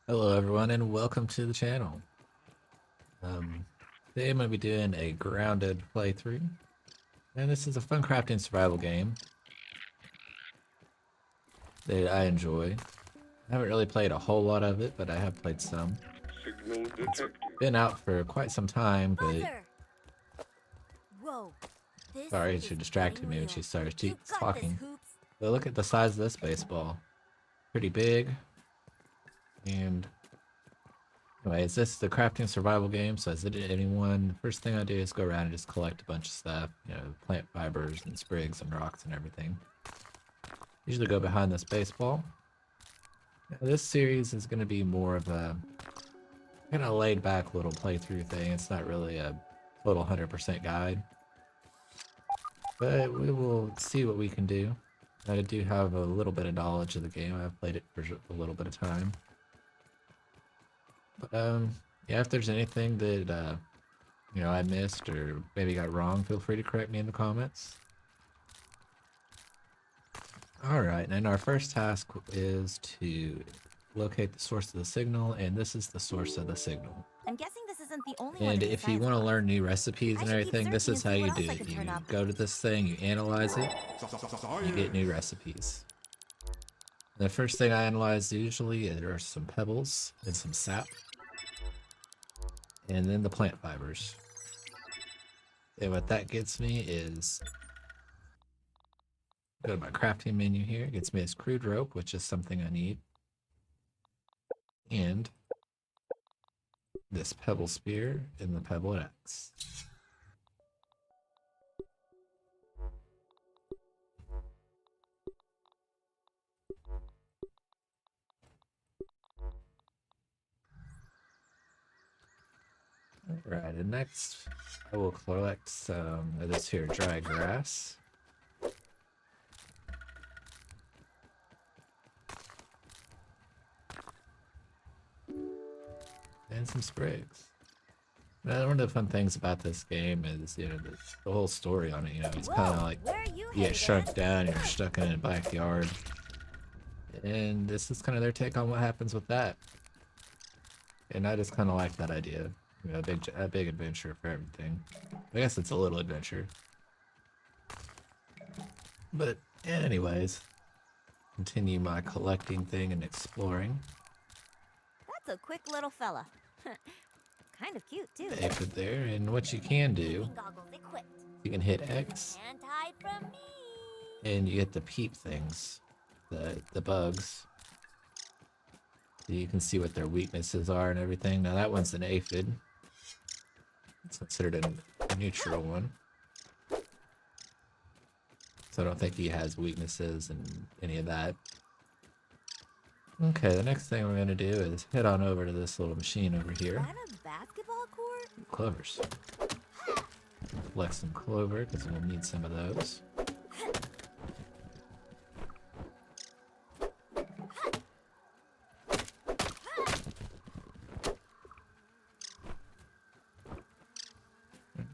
Hello everyone and welcome to the channel. Um, Today I'm going to be doing a grounded playthrough, and this is a fun crafting survival game that I enjoy. I haven't really played a whole lot of it, but I have played some. Signal It's detected. been out for quite some time, but Buzzer! Whoa, this sorry, is she distracted getting me when real. she started You got this, talking. Hoops. But look at the size of this baseball. Pretty big. And anyways, this is the crafting survival game, so as it anyone, the first thing I do is go around and just collect a bunch of stuff, plant fibers and sprigs and rocks and everything. Usually go behind this baseball. Now, this series is going to be more of a kind of laid back little playthrough thing. It's not really a total 100% guide, but we will see what we can do. I do have a little bit of knowledge of the game. I've played it for a little bit of time. But yeah, if there's anything that I missed or maybe got wrong, feel free to correct me in the comments. All right, and our first task is to locate the source of the signal, and this is the source of the signal. I'm guessing this isn't the only one And in the if you science want to class. learn new recipes I and should keep everything, this searching is and how see you what do else I it. can turn You up. go to this thing, you analyze it, you get new recipes. The first thing I analyze usually are some pebbles and some sap, and then the plant fibers. And what that gets me is go to my crafting menu here. It gets me this crude rope, which is something I need, and this pebble spear and the pebble axe. Alright, and next I will collect some of this here dry grass. And some sprigs. Now, one of the fun things about this game is, the whole story on it. It's kind Whoa, of like where are you you get headed, shrunk Ed? down, you're stuck in a backyard. And this is kind of their take on what happens with that. And I just kind of like that idea. A big adventure for everything. I guess it's a little adventure. But anyways, continue my collecting thing and exploring. That's a quick little fella. Kind of cute, too. Aphid there, and what you can do, Peeping goggles equipped. you can hit X, Can't hide from me. and you get the peep things, the bugs. So you can see what their weaknesses are and everything. Now that one's an aphid. It's considered a neutral one. So I don't think he has weaknesses and any of that. Okay, the next thing we're gonna do is head on over to this little machine over Is here. that a basketball court? Clovers. Collect some clover because we'll need some of those.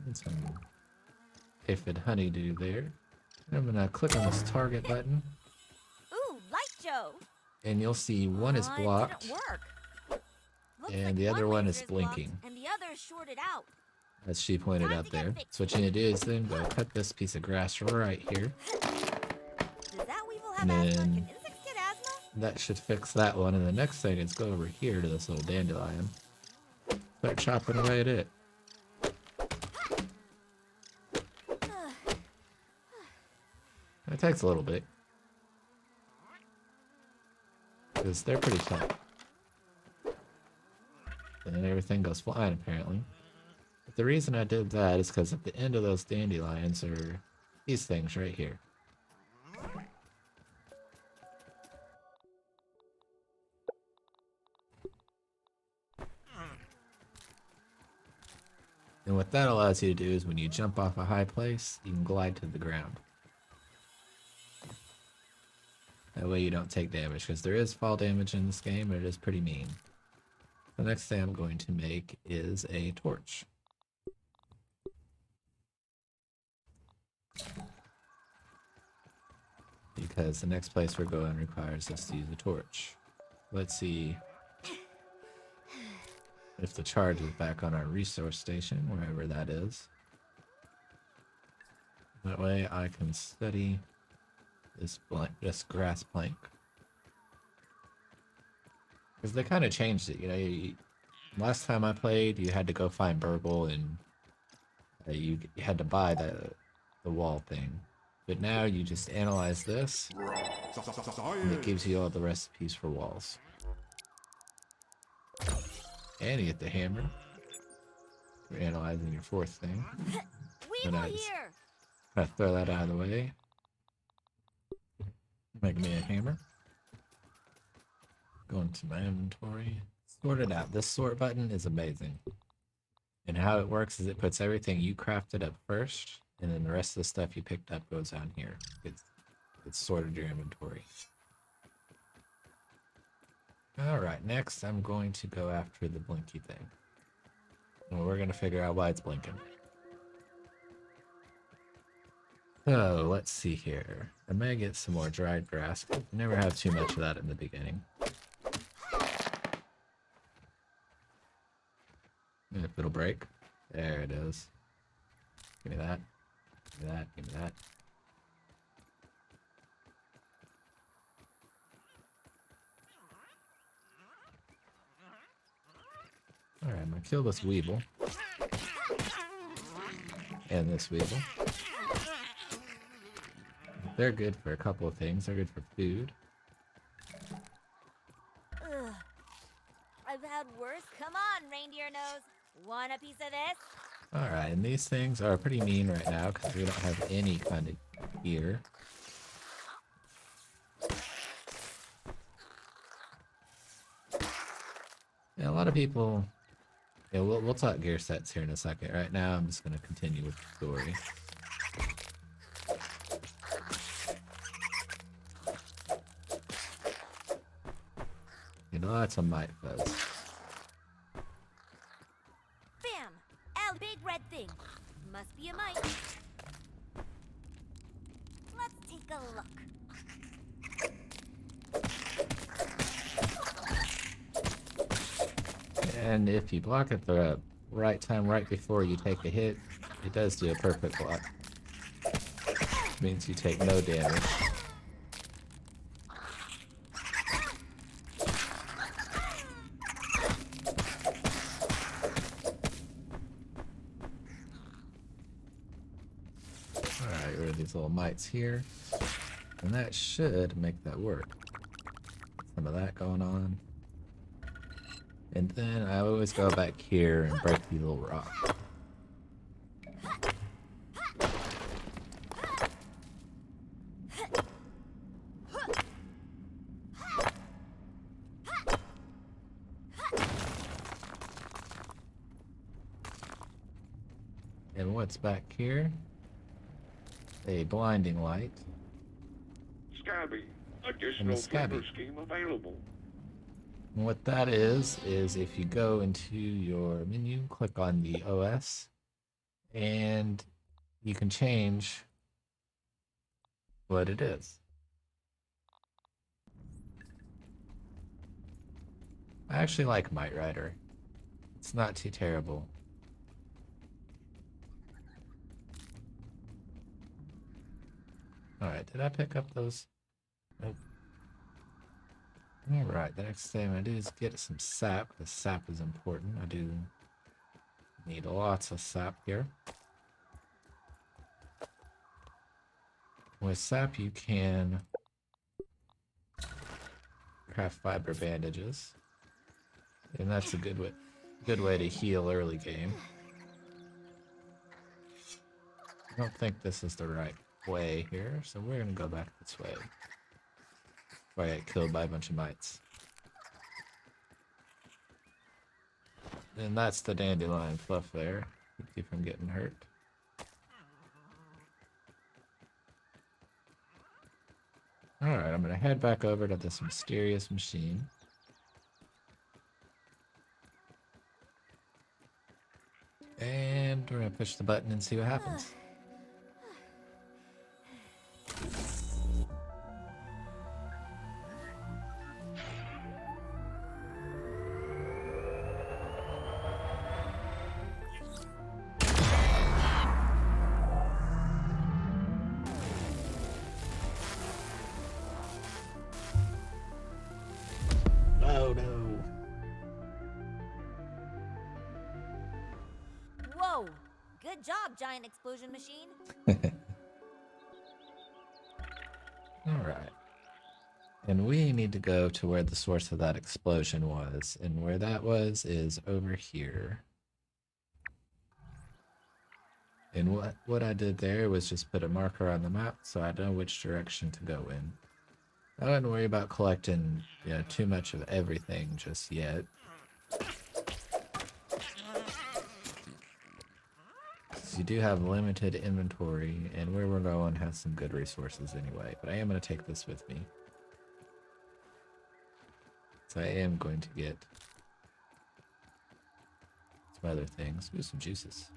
And some aphid honeydew there. And I'm gonna click on this target button, Ooh, light show. and you'll see one is It blocked, didn't work. Looks and like the other one laser is blocked blinking, and the other is shorted out. as she pointed Time out to get there. fixed. So what you need to do is then go cut this piece of grass right here, Does that weevil have and asthma? Can then insects get asthma? that should fix that one. And the next thing is go over here to this little dandelion. Start chopping away at it. It takes a little bit, because they're pretty tough. And everything goes flying, apparently. But the reason I did that is because at the end of those dandelions are these things right here. And what that allows you to do is when you jump off a high place, you can glide to the ground. That way you don't take damage, because there is fall damage in this game, but it is pretty mean. The next thing I'm going to make is a torch. Because the next place we're going requires us to use a torch. Let's see. if the charge is back on our resource station, wherever that is. That way I can study this grass plank. Because they kind of changed it, you know. Last time I played, you had to go find Burble, and you had to buy the wall thing. But now you just analyze this, and it gives you all the recipes for walls. And you get the hammer for analyzing your fourth thing. Weevil here. Gotta throw that out of the way. Make me a hammer. Go into my inventory. Sort it out. This sort button is amazing. And how it works is it puts everything you crafted up first, and then the rest of the stuff you picked up goes down here. It's sorted your inventory. Alright, next I'm going to go after the blinky thing. And we're going to figure out why it's blinking. So, let's see here. I may get some more dried grass, but never have too much of that in the beginning. If it'll break. There it is. Give me that. Give me that. Give me that. Alright, I'm gonna kill this weevil. And this weevil. They're good for a couple of things. They're good for food. Ugh. I've had worse. Come on, reindeer nose. Want a piece of this? Alright, and these things are pretty mean right now because we don't have any kind of gear. Yeah, a lot of people... Yeah, we'll talk gear sets here in a second. Right now, I'm just going to continue with the story. You know, that's a mite fuzz. Bam! Al, big red thing. Must be a mite. Let's take a look. And if you block at the right time, right before you take a hit, it does do a perfect block. Means you take no damage. Alright, rid of these little mites here. And that should make that work. Some of that going on. And then I always go back here and break the little rock. And what's back here? A blinding light. Scabby, additional flavor scheme available. And what that is if you go into your menu, click on the OS, and you can change what it is. I actually like Might Rider. It's not too terrible. Alright, did I pick up those? Nope. Alright, the next thing I do is get some sap. The sap is important. I do need lots of sap here. With sap you can craft fiber bandages. And that's a good way to heal early game. I don't think this is the right way here, so we're gonna go back this way. Before I get killed by a bunch of mites. And that's the dandelion fluff there. Keep you from getting hurt. Alright, I'm gonna head back over to this mysterious machine. And we're gonna push the button and see what happens. Oh no. Whoa! Good job, giant explosion machine. Alright. And we need to go to where the source of that explosion was. And where that was is over here. And what I did there was just put a marker on the map so I know which direction to go in. I wouldn't worry about collecting, too much of everything just yet. You do have limited inventory, and where we're going has some good resources anyway. But I am going to take this with me. So I am going to get some other things. Ooh, some juices.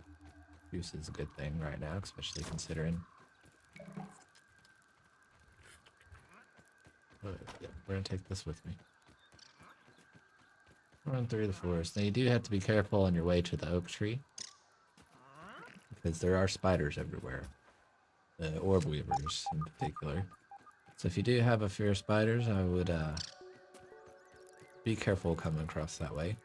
Juice is a good thing right now, especially considering. But yeah, we're going to take this with me. Run through the forest. Now you do have to be careful on your way to the oak tree, because there are spiders everywhere. Orb weavers in particular. So if you do have a fear of spiders, I would be careful coming across that way.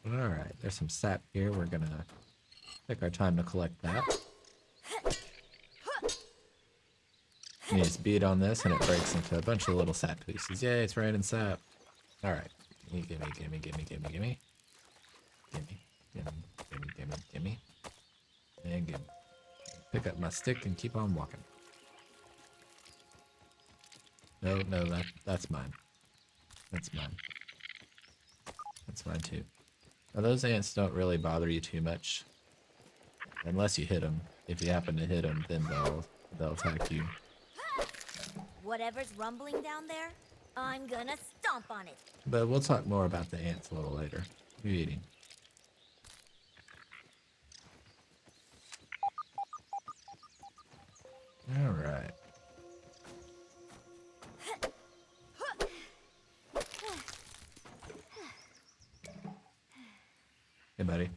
Alright, there's some sap here. We're gonna take our time to collect that. You just beat on this and it breaks into a bunch of little sap pieces. Yay, it's raining sap. Alright. Gimme, gimme, gimme, gimme, gimme, gimme. Gimme, gimme, gimme, gimme, gimme. And gimme. Pick up my stick and keep on walking. No, that's mine. That's mine. That's mine too. Now those ants don't really bother you too much. Unless you hit them. If you happen to hit them, then they'll attack you. Whatever's rumbling down there, I'm gonna stomp on it. But we'll talk more about the ants a little later. What are you eating? Alright. Hey, buddy.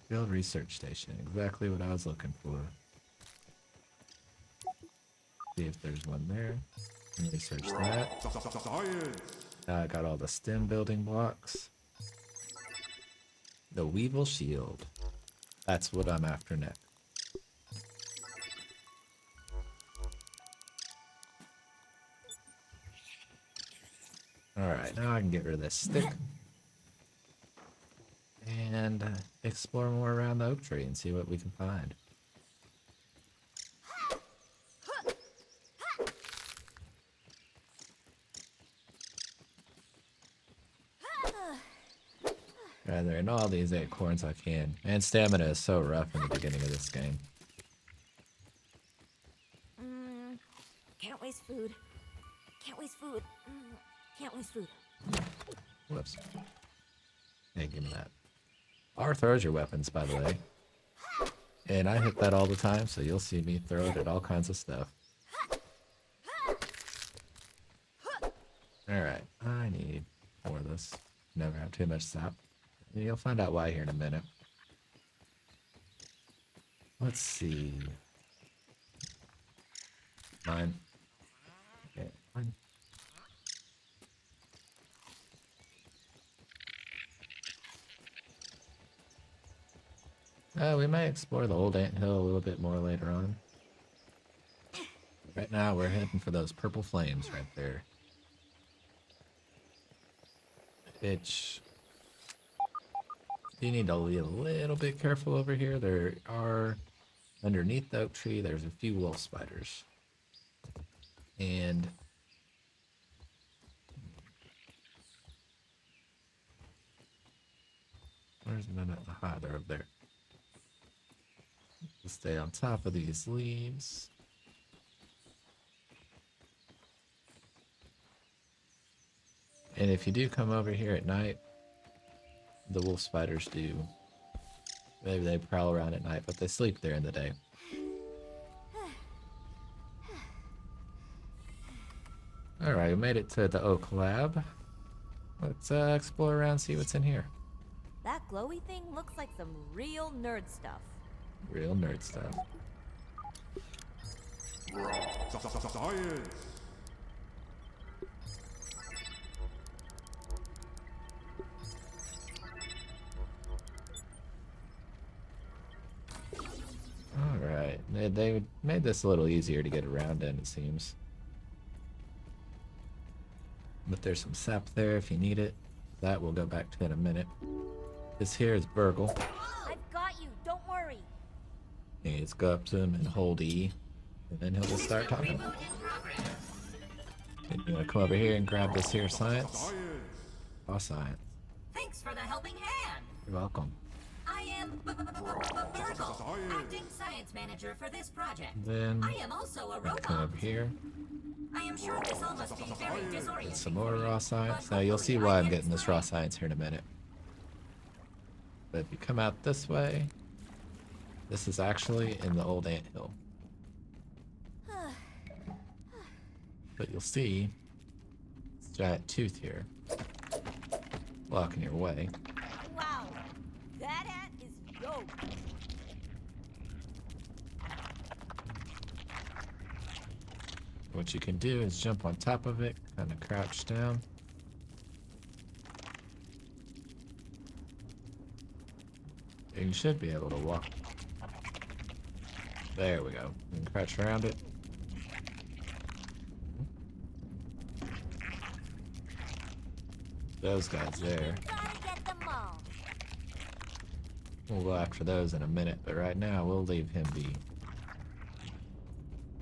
Field research station. Exactly what I was looking for. See if there's one there. Research that. I got all the stem building blocks. The Weevil Shield. That's what I'm after next. Alright, now I can get rid of this stick. And explore more around the oak tree and see what we can find. Gathering all these acorns I can. And stamina is so rough in the beginning of this game. Can't waste food. Can't waste food. Can't waste food. Whoops. Hey, give me that. R throws your weapons, by the way. And I hit that all the time, so you'll see me throw it at all kinds of stuff. Alright, I need more of this. Never have too much sap. You'll find out why here in a minute. Let's see. Mine. Okay, mine. We might explore the old anthill a little bit more later on. Right now, we're heading for those purple flames right there. Which you need to be a little bit careful over here. There are, underneath the oak tree, there's a few wolf spiders. And where's none of the hot? They're up there. Stay on top of these leaves. And if you do come over here at night, the wolf spiders do. Maybe they prowl around at night, but they sleep there in the day. Alright, we made it to the Oak Lab. Let's explore around, see what's in here. That glowy thing looks like some real nerd stuff. Real nerd stuff. Science! Alright, they made this a little easier to get around in, it seems. But there's some sap there if you need it. That we'll go back to in a minute. This here is Burgle. I've got you, don't worry. You just go up to him and hold E, and then he'll just start talking. And you want to come over here and grab this here science? Raw science. Thanks for the helping hand. You're welcome. I am Virgil, acting science manager for this project. Then I am also a come robot. over here. I am sure this all must be very disorienting. Get some more raw science. Now you'll see why I'm getting this raw science here in a minute. But if you come out this way, this is actually in the old anthill. But you'll see this giant tooth here blocking your way. Wow, that hat is dope. What you can do is jump on top of it, kind of crouch down. And you should be able to walk. There we go. You can crouch around it. Those guys there. Gotta get them all. We'll go after those in a minute, but right now we'll leave him be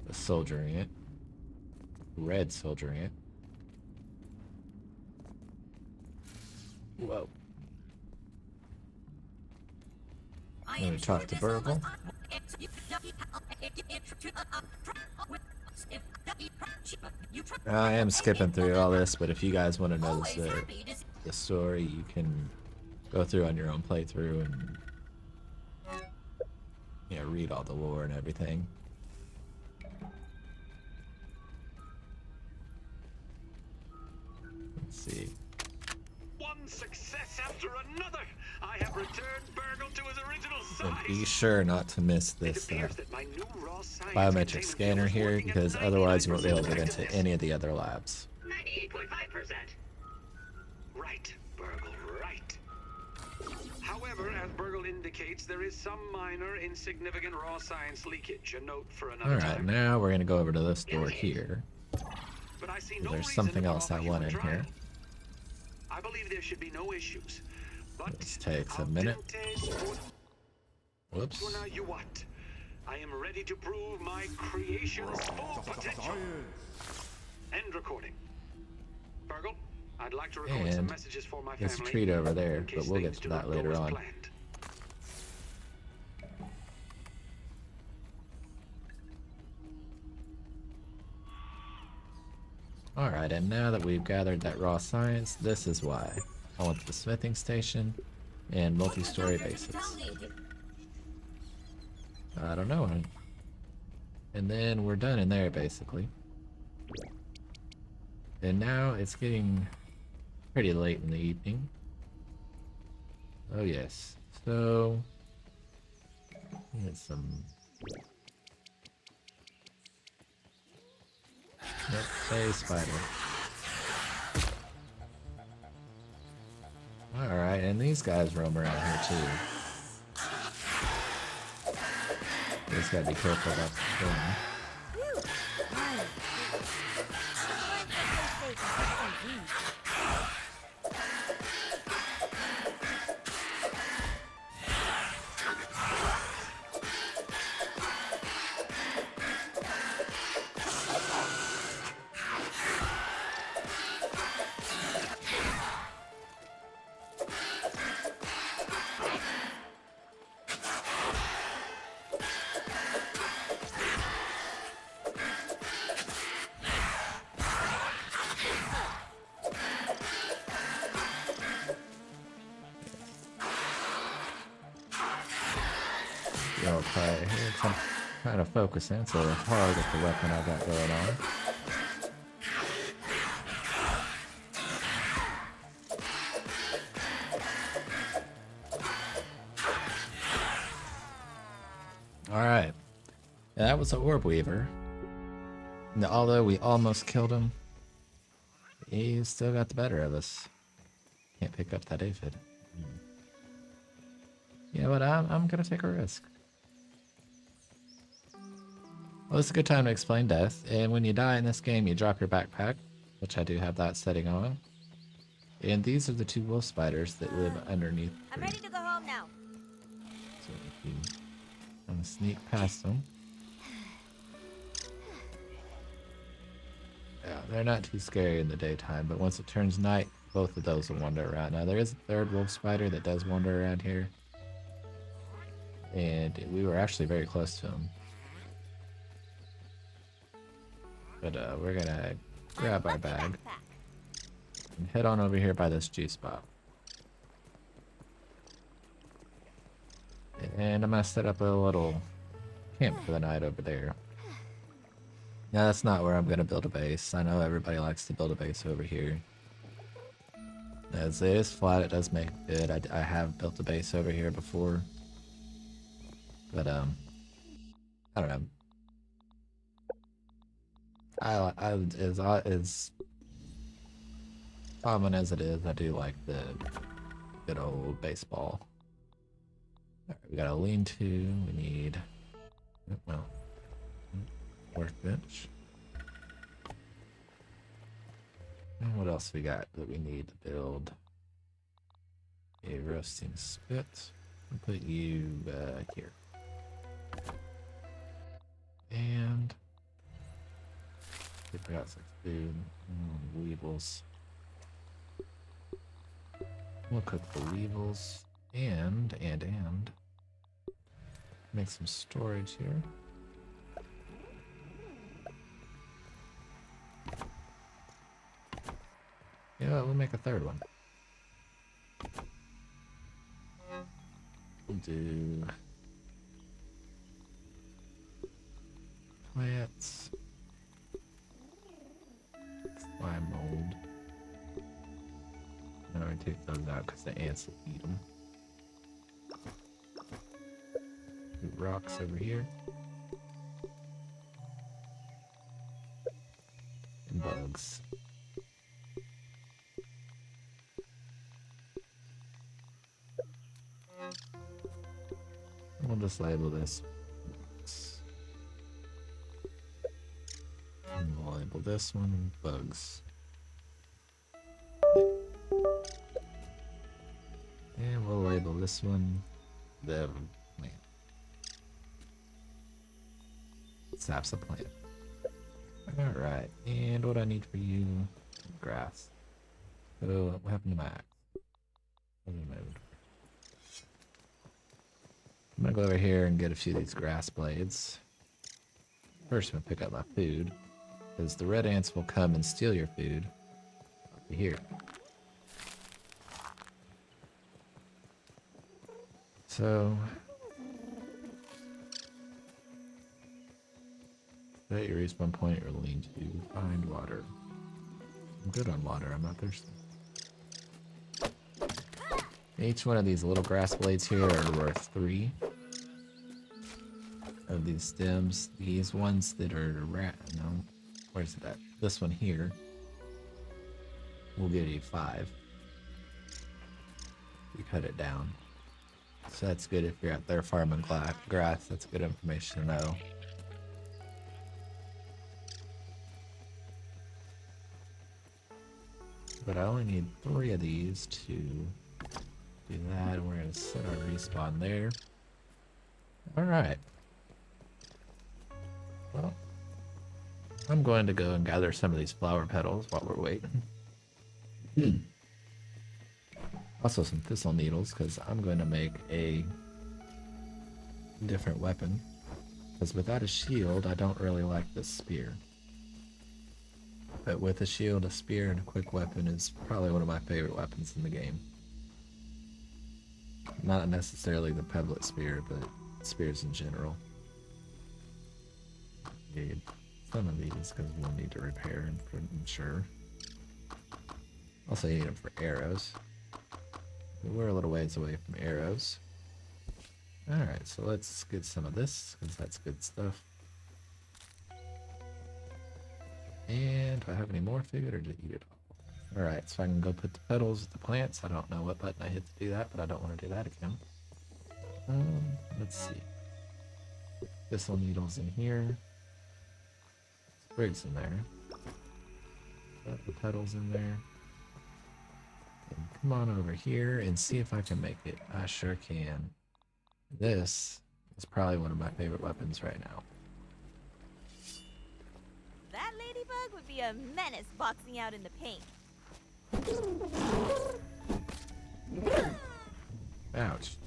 the soldiering it. Red soldiering it. Whoa. I Let am me sure talk to this all Burgle. I am skipping through all this, but if you guys want to know the story, you can go through on your own playthrough and read all the lore and everything. Let's see. One success after another. I have returned Burgle to his original And size. be sure not to miss It this appears that my new raw science biometric containment scanner is here, working at because otherwise you won't be able to get 99% into effectiveness. any of the other labs. 98.5%. Right, Burgle, right. However, as Burgle indicates, there is some minor, insignificant raw science leakage. A note for another Alright, time. now we're gonna go over to this door here. But I see no There's reason something to else I offer you want a in trial. here. I believe there should be no issues. But This takes a minute. Whoops. I am ready to prove my creation's full potential. End recording. Burgle, I'd like to record some And messages for my there's a family. treat over there, in but case we'll get things to do that not go later as on. planned. Alright, and now that we've gathered that raw science, this is why. I want the smithing station and multi-story bases. I don't know. And then we're done in there, basically. And now it's getting pretty late in the evening. Oh yes. So, get some... Let's say spider. Alright, and these guys roam around here too. Just gotta be careful about the thing. Phew. Right. Someone stay safe and get some weed. Okay, I'm trying to focus in so hard with the weapon I got going on. Alright. Yeah, that was an orb weaver. And although we almost killed him, he still got the better of us. Can't pick up that aphid. Yeah, but I'm gonna take a risk. Well, it's a good time to explain death. And when you die in this game, you drop your backpack, which I do have that setting on. And these are the two wolf spiders that live underneath the I'm tree. ready to go home now. So if you want to sneak past them. Yeah, they're not too scary in the daytime, but once it turns night, both of those will wander around. Now, there is a third wolf spider that does wander around here. And we were actually very close to him. But we're gonna grab our bag and head on over here by this juice spot. And I'm gonna set up a little camp for the night over there. Now that's not where I'm gonna build a base. I know everybody likes to build a base over here. As it is flat, it does make it good. I have built a base over here before. But I don't know. As common as it is, I do like the good old baseball. Alright, we got a lean-to. We need, well, workbench. And what else we got that we need to build? A roasting spit. I'll put you here. And I got some food. Weevils. We'll cook the weevils and make some storage here. Yeah, we'll make a third one. We'll do plants, slime mold. No, I take those out because the ants will eat them. Rocks over here. And bugs. We'll just label this. And we'll label this one bugs. And we'll label this one the plant. Sap's a plant. Alright, and what I need for you? Grass. So, what happened to my axe? I'm gonna go over here and get a few of these grass blades. First, I'm gonna pick up my food, because the red ants will come and steal your food over here. So, at your respawn point or lean to find water. I'm good on water, I'm not thirsty. Each one of these little grass blades here are worth 3 of these stems. These ones that are where's it at? This one here will give you 5. You cut it down. So that's good if you're out there farming grass. That's good information to know. But I only need 3 of these to do that, and we're going to set our respawn there. Alright. Well, I'm going to go and gather some of these flower petals while we're waiting. Also some thistle needles, because I'm going to make a different weapon. Because without a shield, I don't really like this spear. But with a shield, a spear, and a quick weapon is probably one of my favorite weapons in the game. Not necessarily the pebblet spear, but spears in general. Need some of these because we'll need to repair them for sure. Also need them for arrows. We're a little ways away from arrows. Alright, so let's get some of this, because that's good stuff. And do I have any more food, or did I eat it all? Alright, so I can go put the petals with the plants. I don't know what button I hit to do that, but I don't want to do that again. Let's see. Thistle needles in here. Sprigs in there. Put the petals in there. And come on over here and see if I can make it. I sure can. This is probably one of my favorite weapons right now. That ladybug would be a menace boxing out in the paint. Ouch.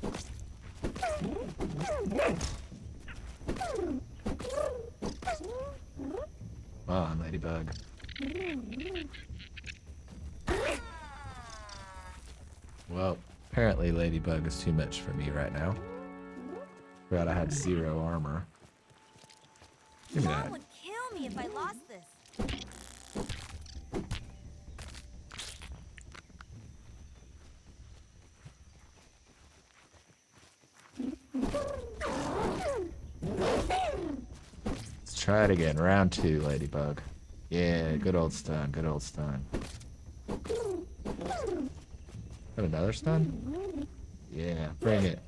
Come on, ladybug. Well, apparently ladybug is too much for me right now. Forgot I had 0 armor. Give me Mom that. would kill me if I lost this. Let's try it again. Round 2, ladybug. Yeah, good old stun, good old stun. Got another stun? Yeah, bring it.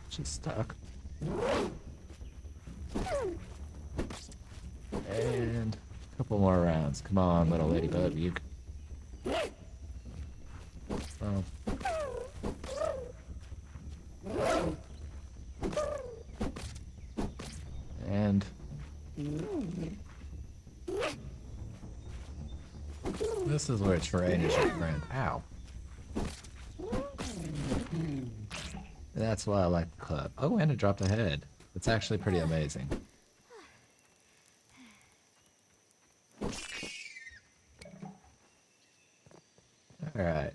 She's stuck. And a couple more rounds. Come on, little ladybug. You. Oh. And this is where terrain is your friend. Ow. That's why I like the club. Oh, and it dropped a head. It's actually pretty amazing. Alright.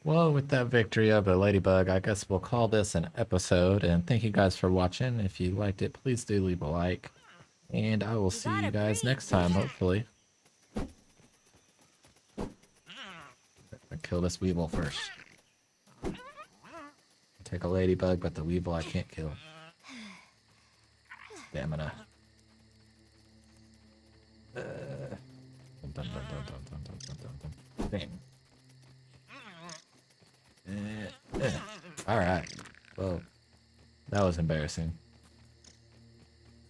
Well, with that victory of a ladybug, I guess we'll call this an episode. And thank you guys for watching. If you liked it, please do leave a like. And I will see you guys next time, hopefully. I kill this weevil first. Take a ladybug, but the weevil I can't kill. Stamina. Bang. Alright. Well, that was embarrassing.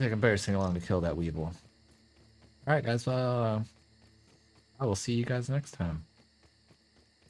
It's embarrassing long to kill that weevil. Alright guys, well, I will see you guys next time.